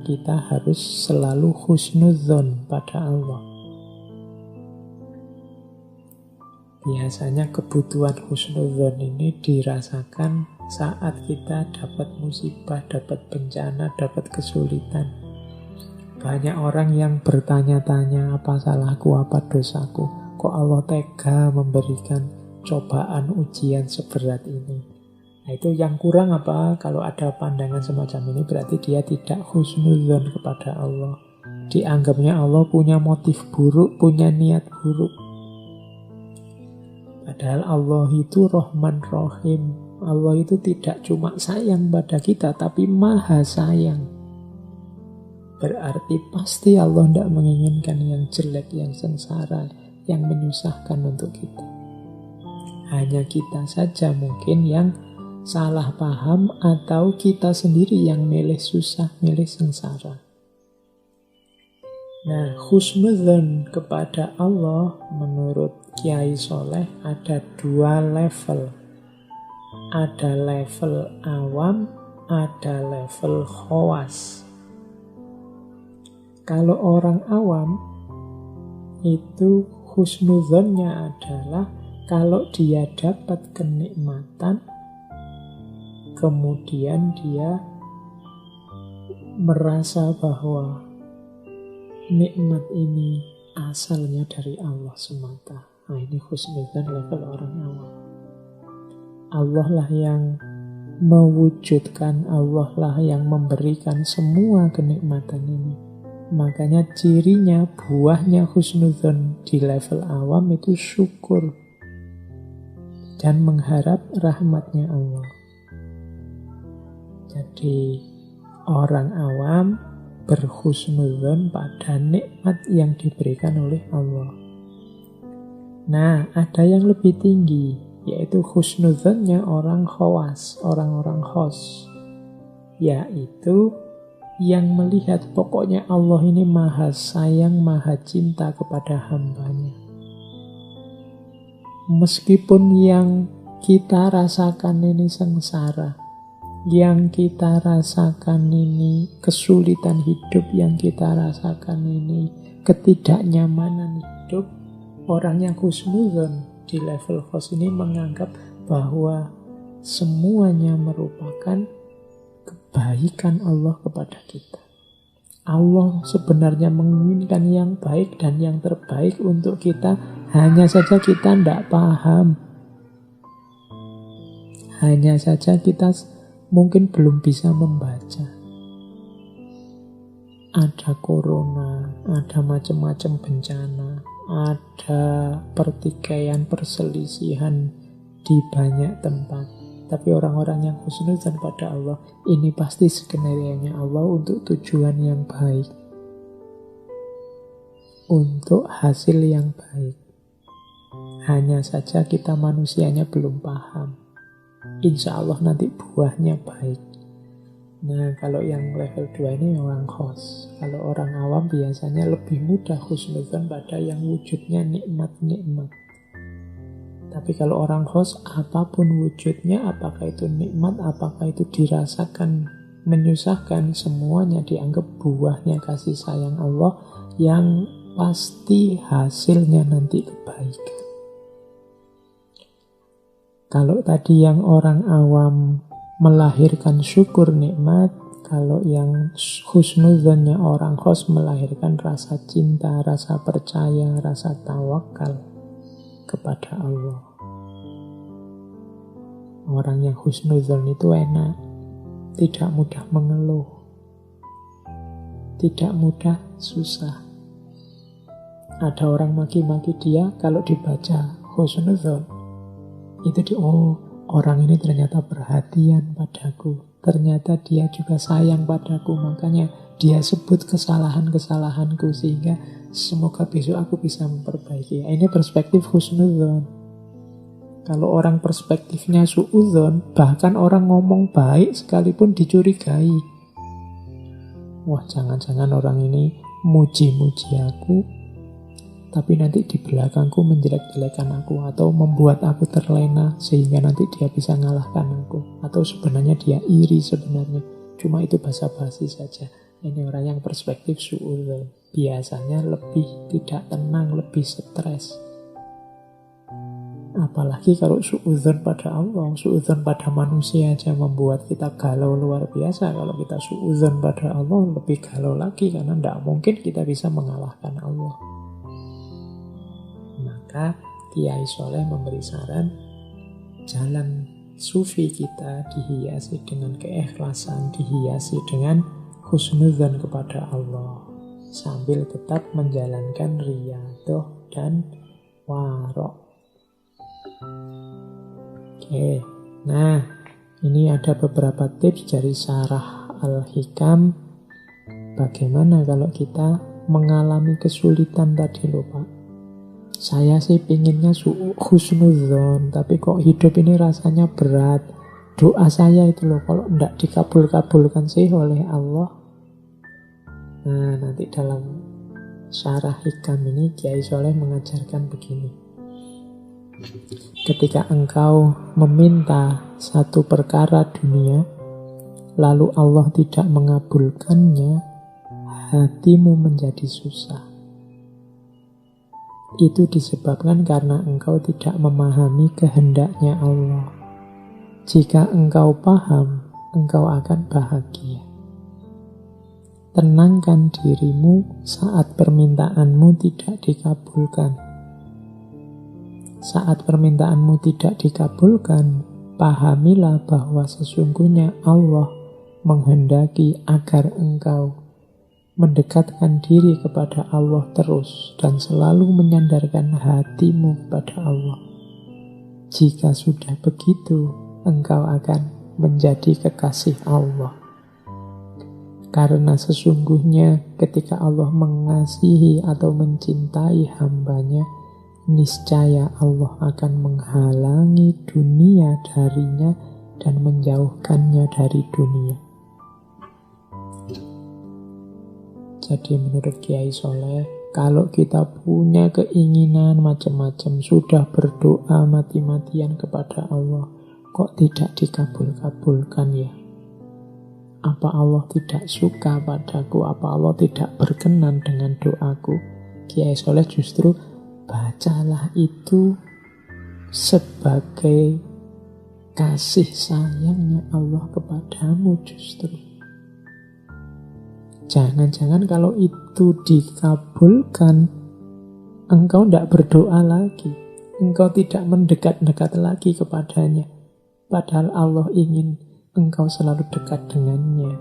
kita harus selalu husnudzon pada Allah. Biasanya kebutuhan husnudzon ini dirasakan saat kita dapat musibah, dapat bencana, dapat kesulitan. Banyak orang yang bertanya-tanya, apa salahku, apa dosaku, kok Allah tega memberikan cobaan ujian seberat ini. Nah, itu yang kurang apa? Kalau ada pandangan semacam ini berarti dia tidak husnudzon kepada Allah. Dianggapnya Allah punya motif buruk, punya niat buruk. Padahal Allah itu Rahman Rahim. Allah itu tidak cuma sayang pada kita, tapi maha sayang. Berarti pasti Allah tidak menginginkan yang jelek, yang sengsara, yang menyusahkan untuk kita. Hanya kita saja mungkin yang salah paham atau kita sendiri yang milih susah, milih sengsara. Nah, husnudzon kepada Allah menurut Kiai Soleh ada 2 level. Ada level awam, ada level khawas. Kalau orang awam itu husnudzonnya adalah kalau dia dapat kenikmatan, kemudian dia merasa bahwa nikmat ini asalnya dari Allah semata. Nah, ini husnudzon level orang awam. Allah lah yang mewujudkan, Allah lah yang memberikan semua kenikmatan ini. Makanya cirinya, buahnya husnudzon di level awam itu syukur dan mengharap rahmatnya Allah. Jadi orang awam berhusnudzon pada nikmat yang diberikan oleh Allah. Nah, ada yang lebih tinggi, yaitu husnudzonnya orang khawas, orang-orang khos, yaitu yang melihat pokoknya Allah ini maha sayang, maha cinta kepada hambanya. Meskipun yang kita rasakan ini sengsara, yang kita rasakan ini kesulitan hidup, yang kita rasakan ini ketidaknyamanan hidup, orang yang husnudzon di level khos ini menganggap bahwa semuanya merupakan kebaikan Allah kepada kita. Allah sebenarnya menginginkan yang baik dan yang terbaik untuk kita, hanya saja kita tidak paham. Hanya saja kita mungkin belum bisa membaca. Ada corona, ada macam-macam bencana, ada pertikaian, perselisihan di banyak tempat. Tapi orang-orang yang husnudzon pada Allah, ini pasti skenario-nya Allah untuk tujuan yang baik, untuk hasil yang baik. Hanya saja kita manusianya belum paham. Insya Allah nanti buahnya baik. Nah, kalau yang level 2 ini orang khos. Kalau orang awam biasanya lebih mudah husnudzon pada yang wujudnya nikmat-nikmat. Tapi kalau orang khos, apapun wujudnya, apakah itu nikmat, apakah itu dirasakan menyusahkan, semuanya dianggap buahnya kasih sayang Allah yang pasti hasilnya nanti kebaikan. Kalau tadi yang orang awam melahirkan syukur nikmat, kalau yang husnudzonnya orang khos melahirkan rasa cinta, rasa percaya, rasa tawakal kepada Allah. Orang yang husnudzon itu enak, tidak mudah mengeluh, tidak mudah susah. Ada orang maki-maki dia, kalau dibaca husnudzon itu orang ini ternyata perhatian padaku, ternyata dia juga sayang padaku, makanya dia sebut kesalahan-kesalahanku sehingga semoga besok aku bisa memperbaiki. Ini perspektif husnudzon. Kalau orang perspektifnya suudzon, bahkan orang ngomong baik sekalipun dicurigai. Wah, jangan-jangan orang ini muji-muji aku, tapi nanti di belakangku menjelek-jelekan aku, atau membuat aku terlena sehingga nanti dia bisa ngalahkan aku, atau sebenarnya dia iri sebenarnya, cuma itu basa-basi saja. Ini orang yang perspektif suudzon. Biasanya lebih tidak tenang, lebih stres. Apalagi kalau suudzon pada Allah, suudzon pada manusia aja membuat kita galau luar biasa. Kalau kita suudzon pada Allah, lebih galau lagi, karena tidak mungkin kita bisa mengalahkan Allah. Maka Kiai Soleh memberi saran, jalan sufi kita dihiasi dengan keikhlasan, dihiasi dengan husnudzon kepada Allah, sambil tetap menjalankan riyadhah dan warok. Oke, nah ini ada beberapa tips dari Syarah Al-Hikam. Bagaimana kalau kita mengalami kesulitan tadi loh Pak? Saya sih pinginnya husnudzon, tapi kok hidup ini rasanya berat. Doa saya itu loh, kalau tidak dikabul-kabulkan sih oleh Allah. Nah, nanti dalam Syarah Hikam ini Kiai Soleh mengajarkan begini. Ketika engkau meminta satu perkara dunia, lalu Allah tidak mengabulkannya, hatimu menjadi susah. Itu disebabkan karena engkau tidak memahami kehendaknya Allah. Jika engkau paham, engkau akan bahagia. Tenangkan dirimu saat permintaanmu tidak dikabulkan. Saat permintaanmu tidak dikabulkan, pahamilah bahwa sesungguhnya Allah menghendaki agar engkau mendekatkan diri kepada Allah terus dan selalu menyandarkan hatimu kepada Allah. Jika sudah begitu, engkau akan menjadi kekasih Allah. Karena sesungguhnya ketika Allah mengasihi atau mencintai hambanya, niscaya Allah akan menghalangi dunia darinya dan menjauhkannya dari dunia. Jadi menurut Kiai Soleh, kalau kita punya keinginan macam-macam, sudah berdoa mati-matian kepada Allah, kok tidak dikabul-kabulkan ya? Apa Allah tidak suka padaku? Apa Allah tidak berkenan dengan doaku? Kiai Soleh justru bacalah itu sebagai kasih sayangnya Allah kepadamu justru. Jangan-jangan kalau itu dikabulkan, engkau tidak berdoa lagi. Engkau tidak mendekat-dekat lagi kepadanya. Padahal Allah ingin engkau selalu dekat dengannya.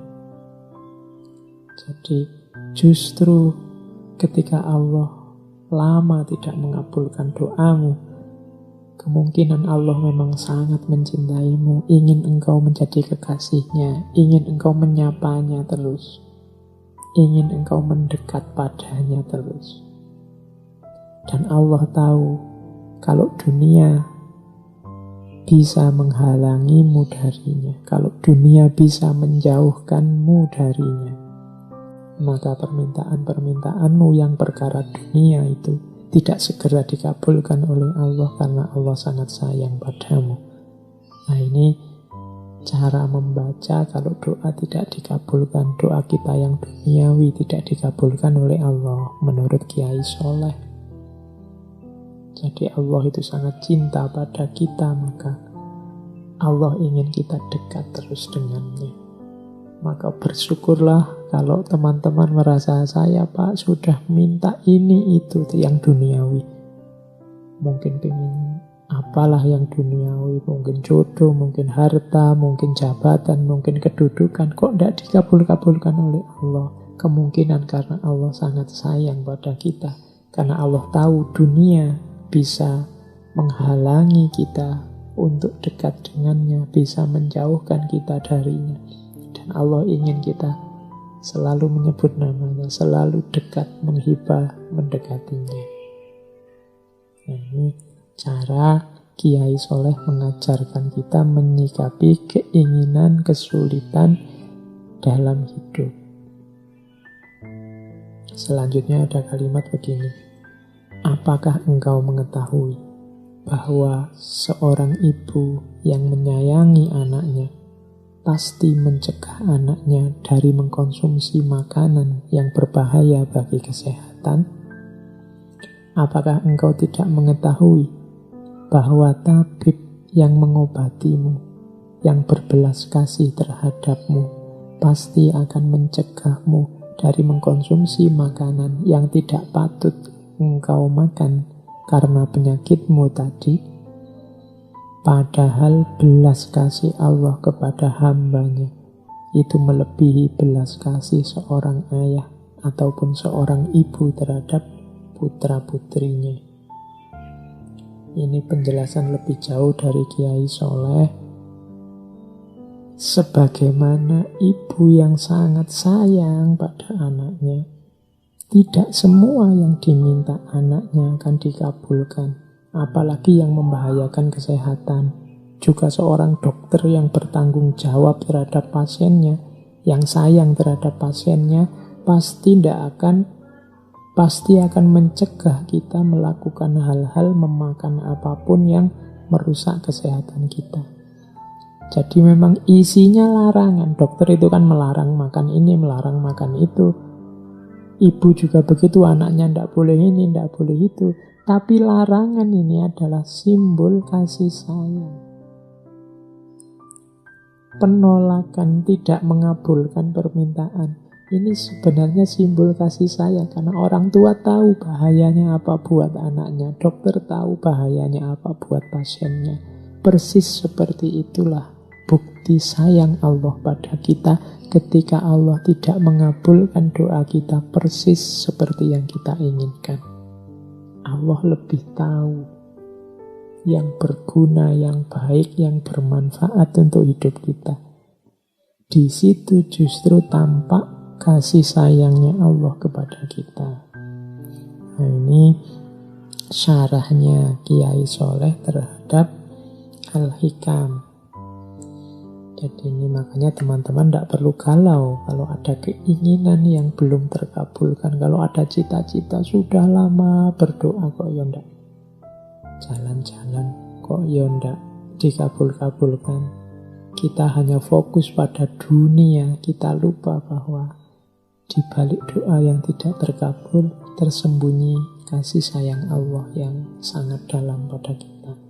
Jadi justru ketika Allah lama tidak mengabulkan doamu, kemungkinan Allah memang sangat mencintaimu, ingin engkau menjadi kekasihnya, ingin engkau menyapanya terus, ingin engkau mendekat padanya terus. Dan Allah tahu kalau dunia bisa menghalangimu darinya, kalau dunia bisa menjauhkanmu darinya, maka permintaan-permintaanmu yang perkara dunia itu tidak segera dikabulkan oleh Allah karena Allah sangat sayang padamu. Nah ini cara membaca kalau doa tidak dikabulkan, doa kita yang duniawi tidak dikabulkan oleh Allah menurut Kiai Soleh. Jadi Allah itu sangat cinta pada kita, maka Allah ingin kita dekat terus dengannya. Maka bersyukurlah kalau teman-teman merasa saya Pak sudah minta ini itu yang duniawi. Mungkin pengen apalah yang duniawi, mungkin jodoh, mungkin harta, mungkin jabatan, mungkin kedudukan. Kok tidak dikabul-kabulkan oleh Allah? Kemungkinan karena Allah sangat sayang pada kita. Karena Allah tahu dunia bisa menghalangi kita untuk dekat dengannya, bisa menjauhkan kita darinya. Dan Allah ingin kita selalu menyebut namanya, selalu dekat, menghibah, mendekatinya. Nah, ini cara Kiai Soleh mengajarkan kita menyikapi keinginan, kesulitan dalam hidup. Selanjutnya ada kalimat begini. Apakah engkau mengetahui bahwa seorang ibu yang menyayangi anaknya pasti mencegah anaknya dari mengkonsumsi makanan yang berbahaya bagi kesehatan? Apakah engkau tidak mengetahui bahwa tabib yang mengobatimu, yang berbelas kasih terhadapmu, pasti akan mencegahmu dari mengkonsumsi makanan yang tidak patut engkau makan karena penyakitmu tadi? Padahal belas kasih Allah kepada hambanya itu melebihi belas kasih seorang ayah ataupun seorang ibu terhadap putra-putrinya. Ini penjelasan lebih jauh dari Kiai Soleh. Sebagaimana ibu yang sangat sayang pada anaknya, tidak semua yang diminta anaknya akan dikabulkan. Apalagi yang membahayakan kesehatan. Juga seorang dokter yang bertanggung jawab terhadap pasiennya, yang sayang terhadap pasiennya, pasti akan mencegah kita melakukan hal-hal, memakan apapun yang merusak kesehatan kita. Jadi memang isinya larangan. Dokter itu kan melarang makan ini, melarang makan itu. Ibu juga begitu, anaknya tidak boleh ini, tidak boleh itu. Tapi larangan ini adalah simbol kasih sayang. Penolakan, tidak mengabulkan permintaan, ini sebenarnya simbol kasih sayang. Karena orang tua tahu bahayanya apa buat anaknya, dokter tahu bahayanya apa buat pasiennya. Persis seperti itulah bukti sayang Allah pada kita ketika Allah tidak mengabulkan doa kita persis seperti yang kita inginkan. Allah lebih tahu yang berguna, yang baik, yang bermanfaat untuk hidup kita. Di situ justru tampak kasih sayangnya Allah kepada kita. Nah, ini syarahnya Kiai Soleh terhadap Al-Hikam. Jadi ini makanya teman-teman tidak perlu galau kalau ada keinginan yang belum terkabulkan. Kalau ada cita-cita sudah lama berdoa kok ya ndak jalan-jalan, kok ya ndak dikabul-kabulkan. Kita hanya fokus pada dunia, kita lupa bahwa di balik doa yang tidak terkabul tersembunyi kasih sayang Allah yang sangat dalam pada kita.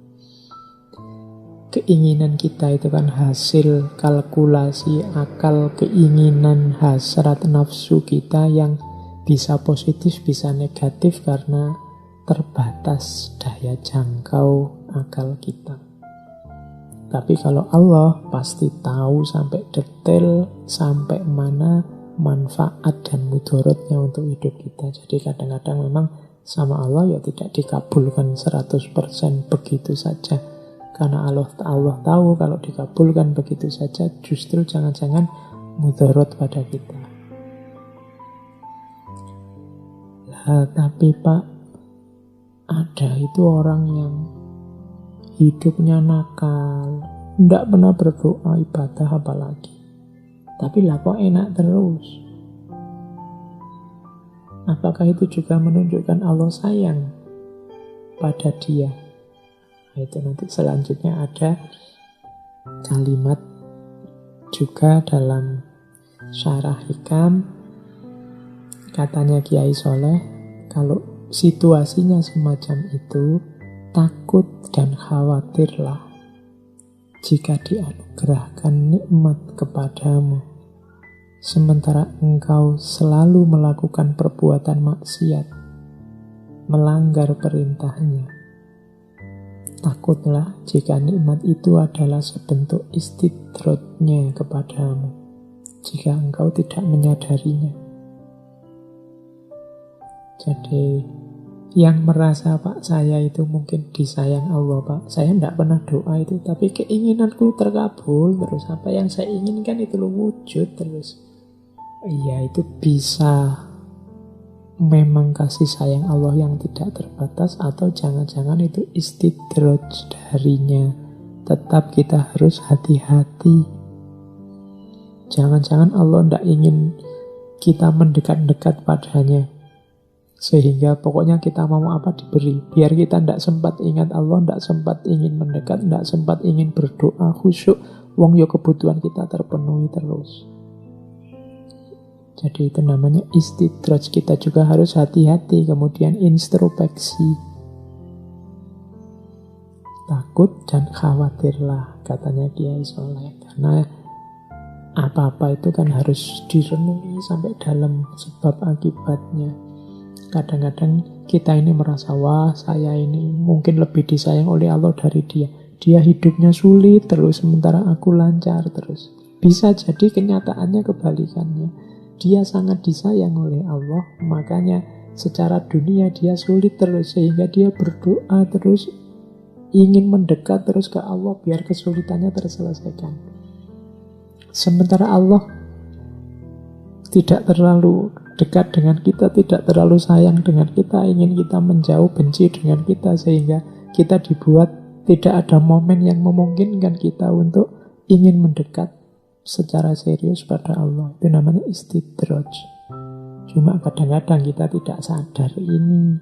Keinginan kita itu kan hasil kalkulasi akal, keinginan, hasrat, nafsu kita yang bisa positif, bisa negatif karena terbatas daya jangkau akal kita. Tapi kalau Allah pasti tahu sampai detail, sampai mana manfaat dan mudorotnya untuk hidup kita. Jadi kadang-kadang memang sama Allah ya tidak dikabulkan 100% begitu saja. Karena Allah tahu kalau dikabulkan begitu saja justru jangan-jangan mudorot pada kita. Lah tapi Pak, ada itu orang yang hidupnya nakal, tidak pernah berdoa ibadah apalagi. Tapi lah kok enak terus. Apakah itu juga menunjukkan Allah sayang pada dia? Itu nanti selanjutnya ada kalimat juga dalam syarah Hikam. Katanya Kiai Soleh, kalau situasinya semacam itu, takut dan khawatirlah jika dianugerahkan nikmat kepadamu, sementara engkau selalu melakukan perbuatan maksiat, melanggar perintahnya. Takutlah jika nikmat itu adalah sebentuk istidrodnya kepadamu, jika engkau tidak menyadarinya. Jadi yang merasa Pak saya itu mungkin disayang Allah Pak, saya tidak pernah doa itu, tapi keinginanku terkabul terus, apa yang saya inginkan itu wujud terus. Iya, itu bisa memang kasih sayang Allah yang tidak terbatas, atau jangan-jangan itu istidraj darinya. Tetap kita harus hati-hati. Jangan-jangan Allah tidak ingin kita mendekat-dekat padanya, sehingga pokoknya kita mau apa diberi. Biar kita tidak sempat ingat Allah, tidak sempat ingin mendekat, tidak sempat ingin berdoa khusyuk. Wong yo kebutuhan kita terpenuhi terus. Jadi itu namanya istidraj. Kita juga harus hati-hati, kemudian introspeksi. Takut dan khawatirlah, katanya Kiai Soleh. Karena apa-apa itu kan harus direnungi sampai dalam sebab akibatnya. Kadang-kadang kita ini merasa, wah saya ini mungkin lebih disayang oleh Allah dari dia. Dia hidupnya sulit terus, sementara aku lancar terus. Bisa jadi kenyataannya kebalikannya. Dia sangat disayang oleh Allah, makanya secara dunia dia sulit terus, sehingga dia berdoa terus, ingin mendekat terus ke Allah biar kesulitannya terselesaikan. Sementara Allah tidak terlalu dekat dengan kita, tidak terlalu sayang dengan kita, ingin kita menjauh, benci dengan kita, sehingga kita dibuat tidak ada momen yang memungkinkan kita untuk ingin mendekat secara serius pada Allah. Itu namanya istidraj. Cuma kadang-kadang kita tidak sadar ini.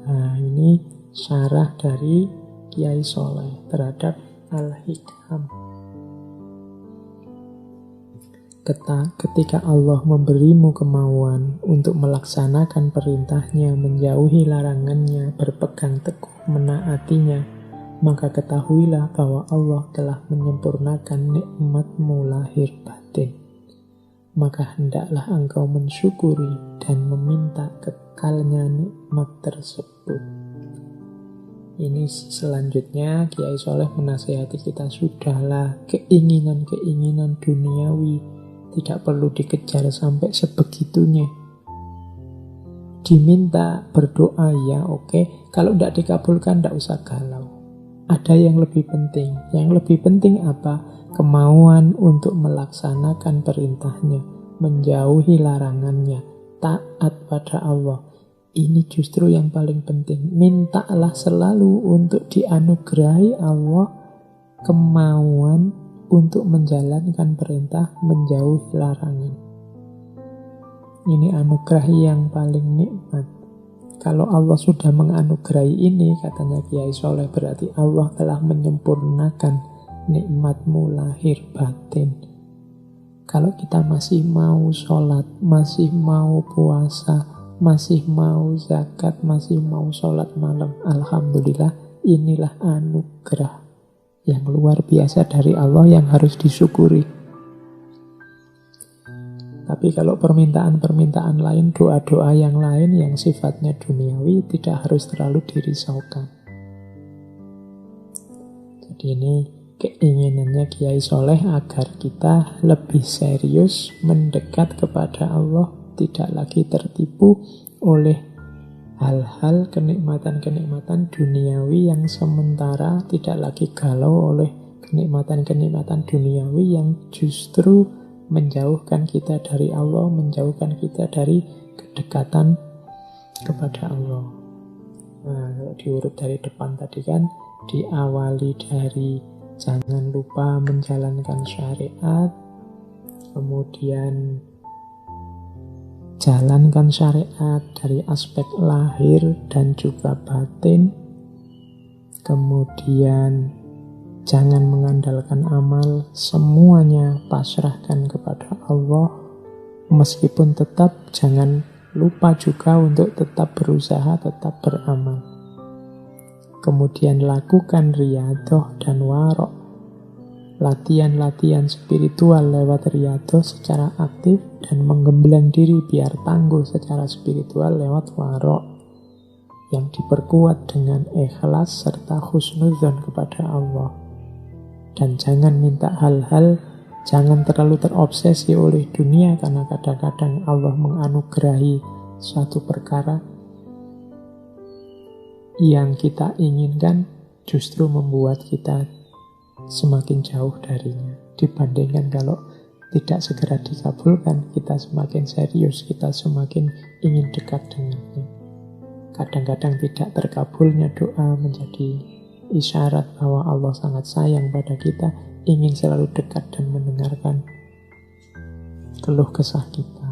Nah, ini syarah dari Kiai Soleh terhadap Al-Hikam. Ketika Allah memberimu kemauan untuk melaksanakan perintahnya, menjauhi larangannya, berpegang teguh menaatinya, maka ketahuilah bahwa Allah telah menyempurnakan nikmat-Mu lahir batin. Maka hendaklah engkau mensyukuri dan meminta kekalnya nikmat tersebut. Ini selanjutnya Kiai Soleh menasihati kita, sudahlah keinginan-keinginan duniawi tidak perlu dikejar sampai sebegitunya. Diminta berdoa ya oke. Kalau tidak dikabulkan tidak usah galau. Ada yang lebih penting. Yang lebih penting apa? Kemauan untuk melaksanakan perintahnya, menjauhi larangannya, taat pada Allah. Ini justru yang paling penting. Mintalah selalu untuk dianugerahi Allah kemauan untuk menjalankan perintah, menjauhi larangan. Ini anugerah yang paling nikmat. Kalau Allah sudah menganugerahi ini, katanya Kiai Soleh, berarti Allah telah menyempurnakan nikmat-Mu lahir batin. Kalau kita masih mau sholat, masih mau puasa, masih mau zakat, masih mau sholat malam, alhamdulillah, inilah anugerah yang luar biasa dari Allah yang harus disyukuri. Tapi kalau permintaan-permintaan lain, doa-doa yang lain yang sifatnya duniawi, tidak harus terlalu dirisaukan. Jadi ini keinginannya Kiai Soleh agar kita lebih serius mendekat kepada Allah, tidak lagi tertipu oleh hal-hal kenikmatan-kenikmatan duniawi yang sementara, tidak lagi galau oleh kenikmatan-kenikmatan duniawi yang justru menjauhkan kita dari Allah, menjauhkan kita dari kedekatan kepada Allah. Nah, kalau diurut dari depan tadi kan diawali dari jangan lupa menjalankan syariat, kemudian jalankan syariat dari aspek lahir dan juga batin. Kemudian jangan mengandalkan amal, semuanya pasrahkan kepada Allah. Meskipun tetap jangan lupa juga untuk tetap berusaha, tetap beramal. Kemudian lakukan riyadhah dan warok. Latihan-latihan spiritual lewat riyadhah secara aktif dan menggembleng diri biar tangguh secara spiritual lewat warok yang diperkuat dengan ikhlas serta husnudzon kepada Allah. Dan jangan minta hal-hal, jangan terlalu terobsesi oleh dunia, karena kadang-kadang Allah menganugerahi suatu perkara yang kita inginkan justru membuat kita semakin jauh darinya. Dibandingkan kalau tidak segera dikabulkan, kita semakin serius, kita semakin ingin dekat dengannya. Kadang-kadang tidak terkabulnya doa menjadi isyarat bahwa Allah sangat sayang pada kita, ingin selalu dekat dan mendengarkan keluh kesah kita.